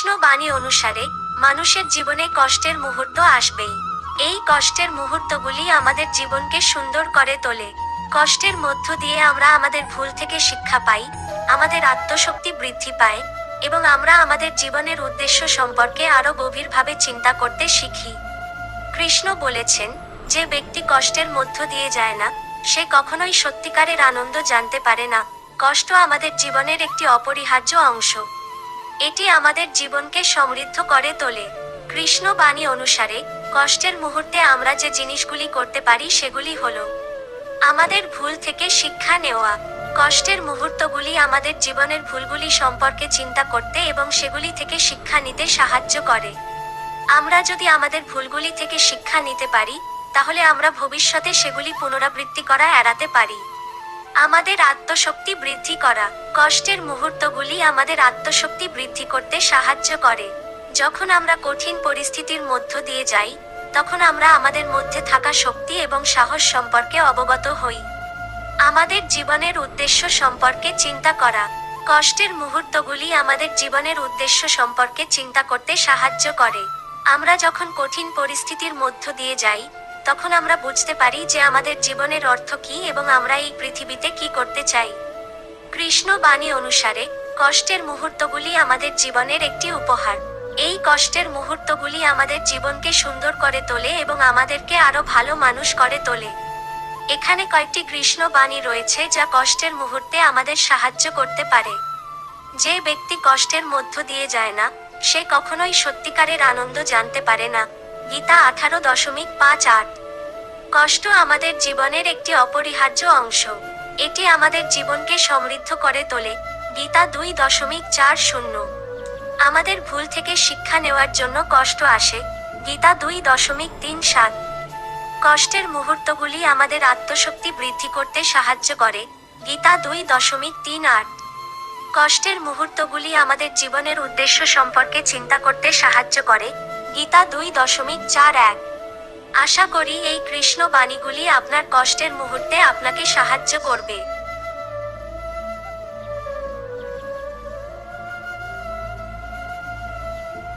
কৃষ্ণ বাণী অনুসারে মানুষের জীবনে কষ্টের মুহূর্ত আসবেই। এই কষ্টের মুহূর্তগুলি আমাদের জীবনকে সুন্দর করে তোলে। কষ্টের মধ্য দিয়ে আমরা আমাদের ভুল থেকে শিক্ষা পাই, আমাদের আত্মশক্তি বৃদ্ধি পায় এবং আমরা আমাদের জীবনের উদ্দেশ্য সম্পর্কে আরো গভীরভাবে চিন্তা করতে শিখি। কৃষ্ণ বলেছেন, যে ব্যক্তি কষ্টের মধ্য দিয়ে যায় না, সে কখনোই সত্যিকারের আনন্দ জানতে পারে না। কষ্ট আমাদের জীবনের একটি অপরিহার্য অংশ। এটি আমাদের জীবনকে সমৃদ্ধ করে তোলে। কৃষ্ণ বাণী অনুসারে কষ্টের মুহূর্তে আমরা যে জিনিসগুলি করতে পারি সেগুলি হলো আমাদের ভুল থেকে শিক্ষা নেওয়া। কষ্টের মুহূর্তগুলি আমাদের জীবনের ভুলগুলি সম্পর্কে চিন্তা করতে এবং সেগুলি থেকে শিক্ষা নিতে সাহায্য করে। আমরা যদি আমাদের ভুলগুলি থেকে শিক্ষা নিতে পারি, তাহলে আমরা ভবিষ্যতে সেগুলি পুনরাবৃত্তি করা এড়াতে পারি। আমাদের আত্মশক্তি বৃদ্ধি করা। কষ্টের মুহূর্তগুলি আমাদের আত্মশক্তি বৃদ্ধি করতে সাহায্য করে। যখন আমরা কঠিন পরিস্থিতির মধ্য দিয়ে যাই, তখন আমরা আমাদের মধ্যে থাকা শক্তি এবং সাহস সম্পর্কে অবগত হই। আমাদের জীবনের উদ্দেশ্য সম্পর্কে চিন্তা করা। কষ্টের মুহূর্তগুলি আমাদের জীবনের উদ্দেশ্য সম্পর্কে চিন্তা করতে সাহায্য করে। আমরা যখন কঠিন পরিস্থিতির মধ্য দিয়ে যাই, তখন আমরা বুঝতে পারি যে আমাদের জীবনের অর্থ কী এবং আমরা এই পৃথিবীতে কি করতে চাই। কৃষ্ণ বাণী অনুসারে কষ্টের মুহূর্তগুলি আমাদের জীবনের একটি উপহার। এই কষ্টের মুহূর্তগুলি আমাদের জীবনকে সুন্দর করে তোলে এবং আমাদেরকে আরো ভালো মানুষ করে তোলে। এখানে কয়েকটি কৃষ্ণ বাণী রয়েছে যা কষ্টের মুহূর্তে আমাদের সাহায্য করতে পারে। যে ব্যক্তি কষ্টের মধ্য দিয়ে যায় না, সে কখনোই সত্যিকারের আনন্দ জানতে পারে না। গীতা 18.5-8। কষ্ট আমাদের জীবনের একটি অপরিহার্য অংশ। এটি আমাদের জীবনকে সমৃদ্ধ করে তোলে। গীতা 2.40। আমাদের ভুল থেকে শিক্ষা নেওয়ার জন্য কষ্ট আসে। গীতা 2.37। কষ্টের মুহূর্তগুলি আমাদের আত্মশক্তি বৃদ্ধি করতে সাহায্য করে। গীতা 2.38। কষ্টের মুহূর্তগুলি আমাদের জীবনের উদ্দেশ্য সম্পর্কে চিন্তা করতে সাহায্য করে। গীতা 2.41। আশা করি এই কৃষ্ণ বাণীগুলি আপনার কষ্টের মুহূর্তে আপনাকে সাহায্য করবে।